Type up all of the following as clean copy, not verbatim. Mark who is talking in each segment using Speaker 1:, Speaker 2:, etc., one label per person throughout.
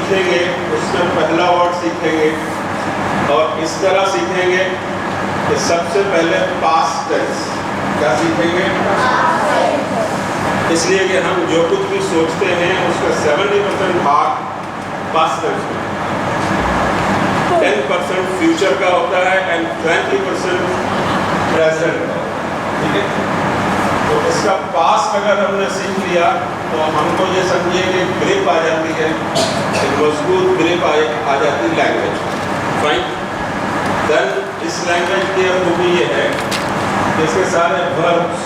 Speaker 1: सीखेंगे उसमें पहला वर्ड सीखेंगे और इस तरह सीखेंगे कि सबसे पहले पास्ट टेंस। क्या सीखेंगे? इसलिए कि हम जो कुछ भी सोचते हैं उसका 70% भाग पास्ट टेंस में, 10% फ्यूचर का होता है एंड 20% प्रेजेंट का। ठीक है, तो इसका पास्ट अगर हमने सीख लिया तो हमको ये समझिए कि ग्रिप आ जाती है, एक मजबूत ग्रिप आ जाती है लैंग्वेज। फाइन, देन इस लैंग्वेज की खूबी ये है कि इसके सारे वर्ब्स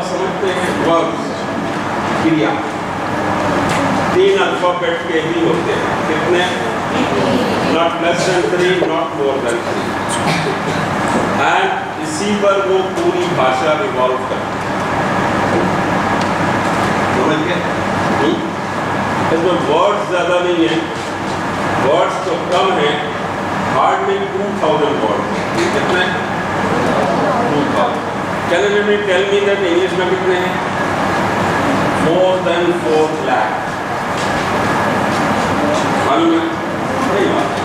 Speaker 1: समझते हैं, वर्ब्स क्रिया 3 अल्फाबेट के ही होते हैं। कितने? Not less than 3, not more than 3। And इसी पर वो पूरी भाषा रिवॉल्व करती है। समझ गए? इसमें वर्ड्स ज़्यादा नहीं है, वर्ड्स तो कम हैं, हार्डली 2000 वर्ड्स। कितने? 2000। Can you tell me that English में कितने हैं? More than 4 lakh. मालूम है? नहीं मालूम।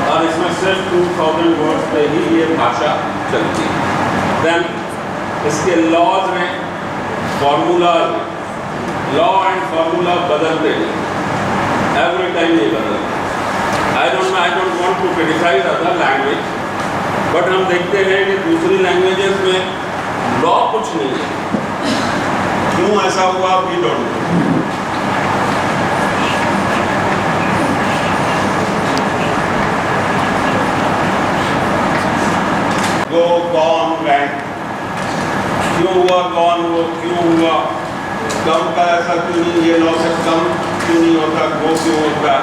Speaker 1: और इसमें सिर्फ 2000 वर्ड्स पे ही ये भाषा चलती है। देन इसके लॉज में, फॉर्मूला, लॉ एंड फॉर्मूला बदलते हैं, एवरी टाइम ये बदलते हैं। I don't want to criticise other language, but हम देखते हैं कि दूसरी लैंग्वेजेस में लॉ कुछ नहीं है। क्यों ऐसा हुआ? We don't know. Go, gone, went, क्यों हुआ गॉन, वो क्यों हुआ, कम का ऐसा क्यों नहीं, ये लॉ से कम क्यों नहीं होता, गो क्यों होता है?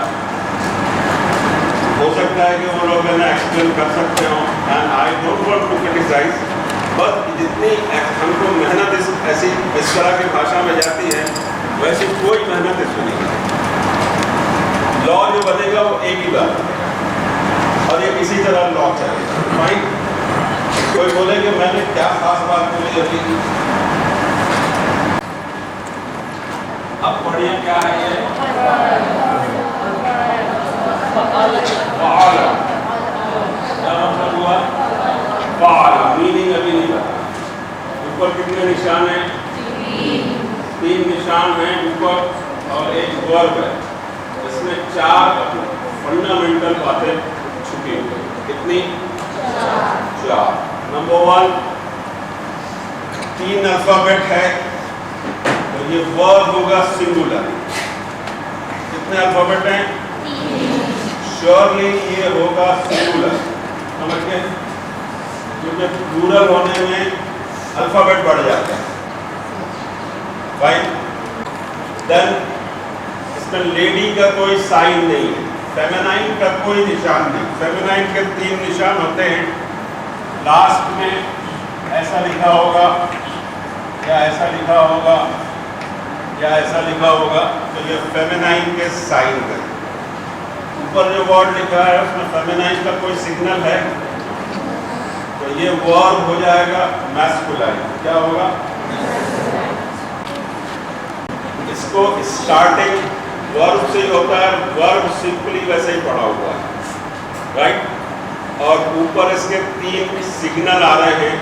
Speaker 1: हो सकता है कि वो लोग ना एक्सप्लेन कर सकते हो, and I don't want to criticise, but जितनी हमको मेहनत इस तरह की भाषा में जाती है वैसे कोई मेहनत इसमें नहीं है। लॉ जो बनेगा वो एक ही बात और ये इसी तरह लॉ चलेगा। फाइन, कोई बोले कि मैंने क्या खास बात बोली अभी, अब पढ़िए क्या है ये फाला। क्या मतलब हुआ? फाला मीनिंग अभी नहीं पता। ऊपर कितने निशान हैं? 3 निशान हैं ऊपर और एक वर्ब है। इसमें 4 फंडामेंटल बातें छुपी हुई। कितनी? 4। नंबर 1, 3 अल्फाबेट है तो ये वर्ब होगा सिंगुलर। कितने अल्फाबेट हैं? श्योरली ये होगा सिंगुलर। समझ गए? क्योंकि प्लूरल होने में अल्फाबेट बढ़ जाता है। फाइन, देन इसमें लेडी का कोई साइन नहीं है, फेमिनाइन का कोई निशान नहीं। फेमिनाइन के 3 निशान होते हैं, लास्ट में ऐसा लिखा होगा या ऐसा लिखा होगा या ऐसा लिखा होगा, तो ये फेमिनाइन के साइन है। ऊपर जो वर्ड लिखा है उसमें फेमिनाइन का कोई सिग्नल है तो ये वर्ब हो जाएगा मैस्कुलाइन। क्या होगा? इसको स्टार्टिंग वर्ब से ही होता है, वर्ब सिंपली वैसे ही पढ़ा हुआ है, राइट। और ऊपर इसके 3 सिग्नल आ रहे हैं,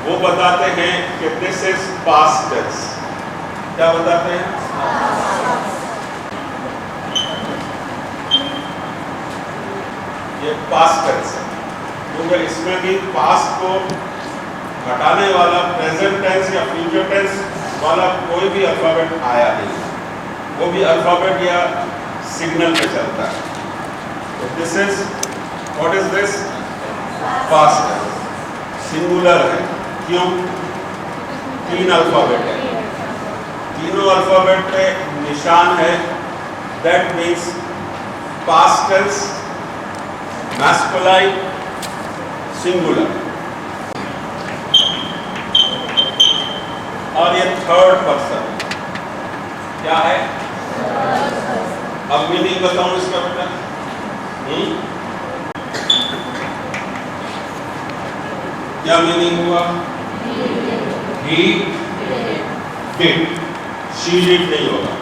Speaker 1: वो बताते हैं कि दिस इज पास्ट टेंस। क्या बताते हैं? ये पास्ट टेंस है, क्योंकि इसमें भी पास्ट को हटाने वाला प्रेजेंट टेंस या फ्यूचर टेंस वाला कोई भी अल्फाबेट आया नहीं, वो भी अल्फाबेट या सिग्नल पे चलता है। तो this is, what is this? Past tense, singular है। क्यों? 3 अल्फाबेट है, तीनों अल्फाबेट पे निशान है, that means past tense, masculine, singular. और ये थर्ड पर्सन क्या है? अब मीनिंग बताऊं इसका बेटा? क्या मीनिंग हुआ? ही डिड, शी डिड नहीं होगा।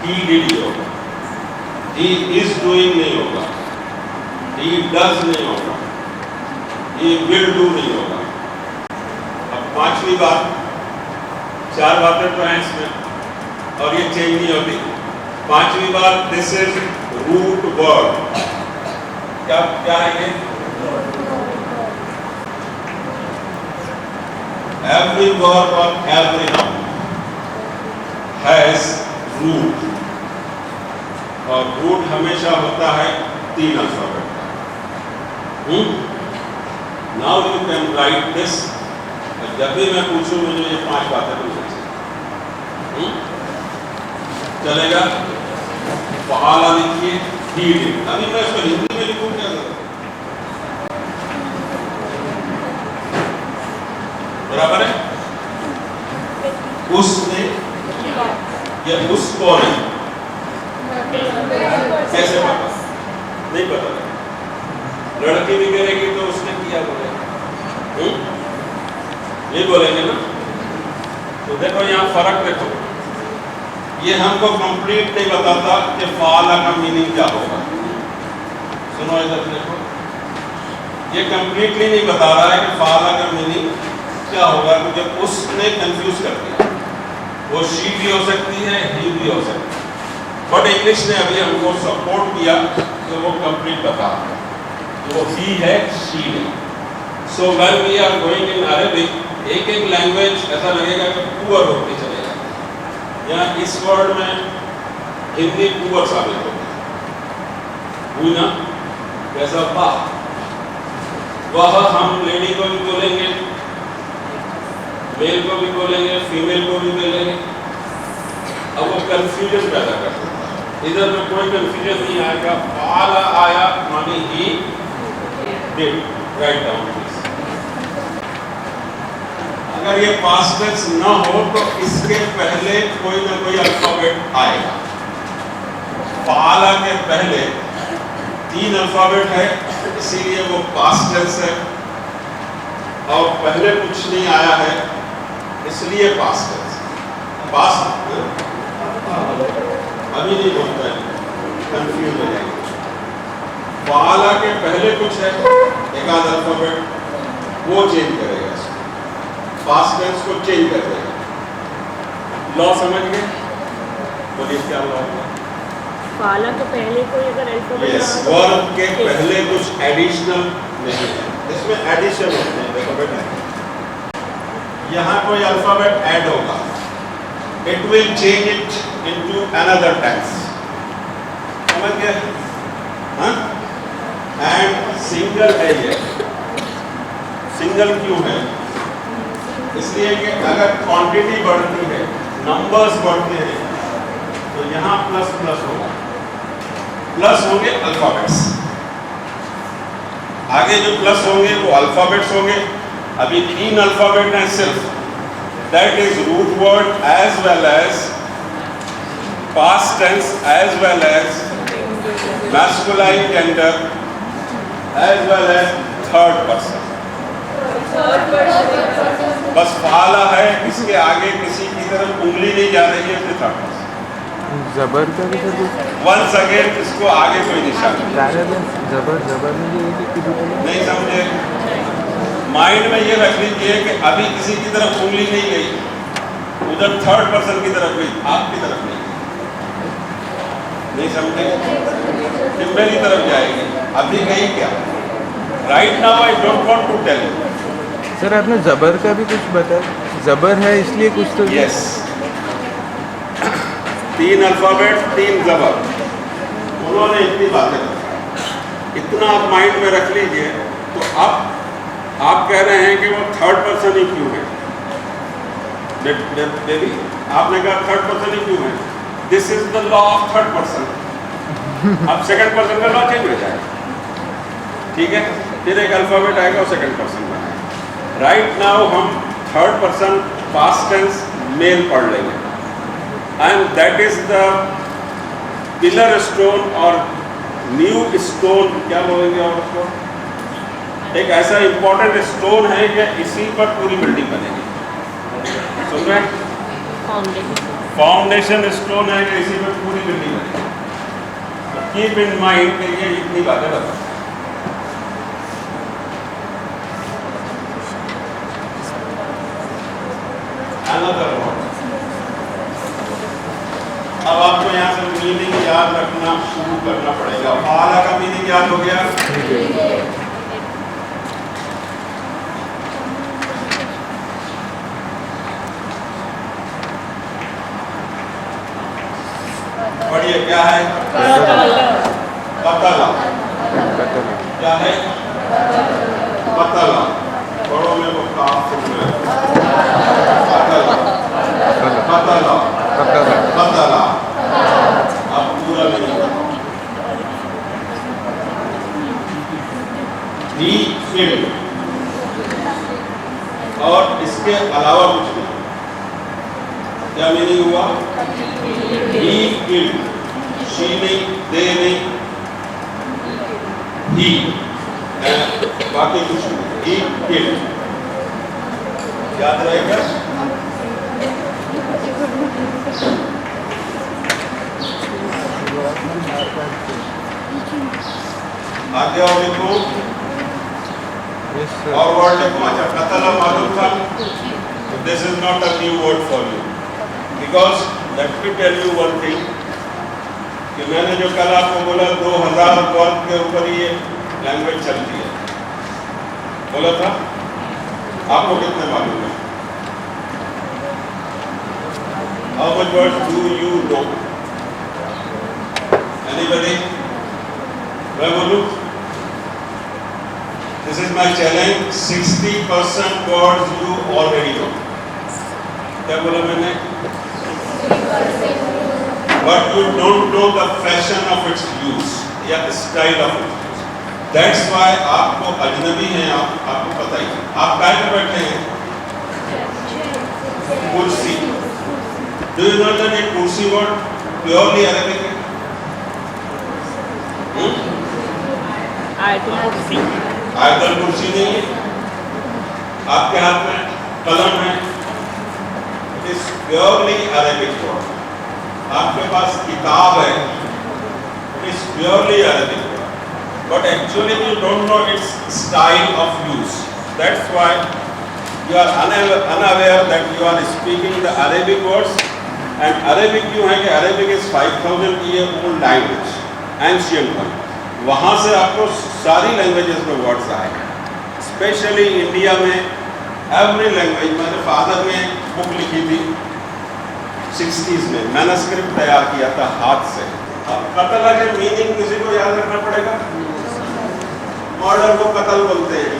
Speaker 1: he did ही होगा, he is doing नहीं होगा, he does नहीं होगा, he will do नहीं होगा। अब पांचवी बात, चार बातें तो हैं इसमें और ये चेंज नहीं होती। पांचवी बात, दिस इज रूट वर्ड। क्या क्या है ये? Every verb or every noun has root और root हमेशा होता है 3 अल्फाबेट का। Now you can write this। जब भी मैं पूछूं मुझे ये 5 बातें पूछनी चलेगा। फ़आला लिखिए, he did। अभी मैं इसको हिंदी में लिखूं क्या करूं? बराबर है? उसने या उसको ने, कैसे पता? नहीं पता। लड़की भी करेगी तो उसने किया बोलेगा, ये बोलेंगे ना। तो देखो यहाँ फर्क देखो, ये हमको कंप्लीट नहीं बताता कि फ़आला का मीनिंग क्या होगा। सुनो इधर देखो, ये कंप्लीटली नहीं बता रहा है कि फ़आला का मीनिंग क्या होगा, क्योंकि उसने कंफ्यूज कर दिया। वो शी भी हो सकती है, ही भी हो सकती है, बट इंग्लिश ने अभी हमको सपोर्ट किया तो वो कंप्लीट बता रहा है, वो ही है, शी नहीं। So when we are going in Arabic, एक एक लैंग्वेज ऐसा लगेगा कि पुअर होती चलेगा। यहाँ इस वर्ड में हिंदी पुअर साबित होगी, ना कैसा वाह, वह हम लेडी को भी बोलेंगे, मेल को भी बोलेंगे, फीमेल को भी बोलेंगे। अब वो कंफ्यूजन पैदा कर सकता है। इधर में कोई कंफ्यूजन नहीं आएगा। फ़आला आया माने he did. Write down please. अगर ये पास्ट टेंस ना हो तो इसके पहले कोई ना कोई अल्फाबेट आएगा। फ़आला के पहले 3 अल्फाबेट है, इसीलिए वो पास्ट टेंस है, और पहले कुछ नहीं आया है इसलिए पास्ट टेंस। पास्ट अभी नहीं बोलता है, कंफ्यूज हो जाएंगे। फ़आला के पहले कुछ है, एक आध अल्फाबेट, वो चेंज करेगा इसको, पास्ट टेंस को चेंज कर देगा। लॉ समझ गए? बोलिए क्या लॉ है?
Speaker 2: फ़आला के पहले कोई अगर अल्फाबेट
Speaker 1: यस, वर्ब के पहले कुछ एडिशनल नहीं है, इसमें एडिशन होते हैं। देखो बेटा, यहाँ कोई अल्फाबेट ऐड होगा, it will change it into another tense. समझ गए? हाँ? एंड सिंगल है ये। सिंगल क्यों है? इसलिए कि अगर क्वांटिटी बढ़ती है, नंबर्स बढ़ते हैं, तो यहाँ प्लस प्लस होगा। प्लस होंगे अल्फाबेट्स, आगे जो प्लस होंगे वो अल्फाबेट्स होंगे। अभी 3 अल्फाबेट हैं सिर्फ, that is root word as well as past tense as well as masculine gender as well as third person. बस फ़आला है, इसके आगे किसी की तरफ उंगली नहीं जा रही है, फिर थर्ड पर्सन।
Speaker 3: जबर का भी सर
Speaker 1: वंस अगेन इसको आगे कोई निशान
Speaker 3: जबर में
Speaker 1: नहीं समझे। माइंड में ये रख लीजिए कि अभी किसी की तरफ उंगली नहीं गई, उधर थर्ड पर्सन की तरफ गई, आपकी तरफ नहीं गई। नहीं समझे? फिर मेरी तरफ जाएगी, अभी गई क्या? Right now I don't want to tell you.
Speaker 3: Sir आपने जबर का भी कुछ बताया, जबर है इसलिए कुछ तो।
Speaker 1: यस, 3 अल्फाबेट 3 जबर, उन्होंने इतनी बातें बताई। इतना आप माइंड में रख लीजिए। तो अब आप कह रहे हैं कि वो थर्ड पर्सन ही क्यों है? बेबी, आपने कहा थर्ड पर्सन ही क्यों है? This is the law of third person. अब सेकंड पर्सन का लॉ चेंज हो जाएगा, ठीक है? फिर एक अल्फाबेट आएगा और सेकंड पर्सन बनाएगा। राइट नाउ हम third person past tense male पढ़ लेंगे, and that is the pillar stone और न्यू स्टोन, क्या बोलेंगे और उसको, एक ऐसा इंपॉर्टेंट स्टोन है कि इसी पर पूरी बिल्डिंग बनेगी। सुन रहे हैं? फाउंडेशन स्टोन है कि इसी में पूरी बिल्डिंग बनेगी। कीप इन माइंड कि ये इतनी बातें बता। अब आपको यहाँ से मीनिंग याद रखना शुरू करना पड़ेगा। फाला का मीनिंग याद हो गया? पढ़िए, क्या है? पतला। क्या है? पतला। पढ़ो में वो काफ में पतला पतला पतला। अब पूरा नहीं ही फिल्म और इसके अलावा कुछ नहीं। क्या मीनिंग हुआ? ही फिल्म, शी नहीं, दे नहीं, ही, बाकी कुछ नहीं। ही फिल्म याद रहेगा। आगे और लिखो और वर्ड लिखो। अच्छा, कतला मालूम था? This is not a new word for you, because let me tell you one thing कि मैंने जो कल आपको बोला 2000 वर्ड के ऊपर ये लैंग्वेज चलती है, बोला था। आपको कितने मालूम है? How much words do you know? Anybody? मैं बोलूं? This is my challenge. 60% words you already know. क्या बोला मैंने? But you don't know the fashion of its use या style of its use. That's why आपको अजनबी हैं, आपको पता ही। आप काय पे बैठे हैं? कुर्सी। Do you know that a kursi word purely Arabic है? आयतल कुर्सी नहीं है। आपके हाथ में कलम है, it is purely Arabic word. आपके पास किताब है, it is purely Arabic word, but actually you don't know its style of use. That's why you are unaware that you are speaking the Arabic words. And Arabic क्यों है कि Arabic is 5000 year old language, ancient one। वहाँ से आपको सारी languages में words आए, specially India में एवरी लैंग्वेज। मेरे फादर ने बुक लिखी थी 60s में, मैनस्क्रिप्ट तैयार किया था हाथ से। अब कतला के मीनिंग किसी को याद रखना पड़ेगा। मर्डर को कत्ल बोलते हैं,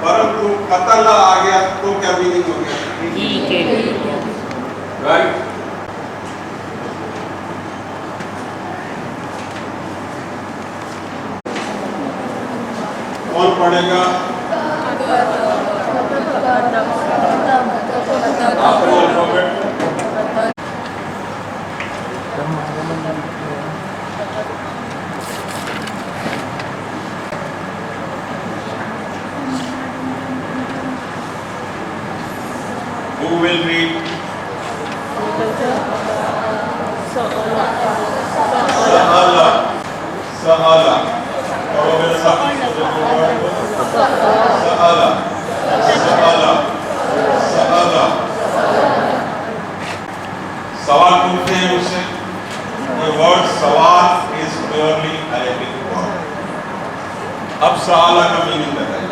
Speaker 1: परंतु कतला आ गया तो क्या मीनिंग हो गया? राइट। कौन पढ़ेगा? आपको अल्फाबेट who will read? सहाला सहाला और मेरे साथ सहाला सहाला सहाला। सवाल पूछते हैं मुझसे। The word सवाल is purely Arabic word। अब सहाला का मीनिंग बताइए।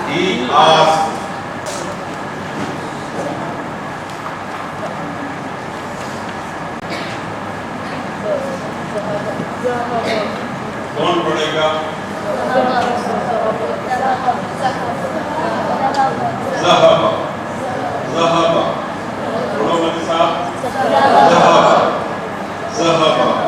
Speaker 1: He asked। कौन पढ़ेगा?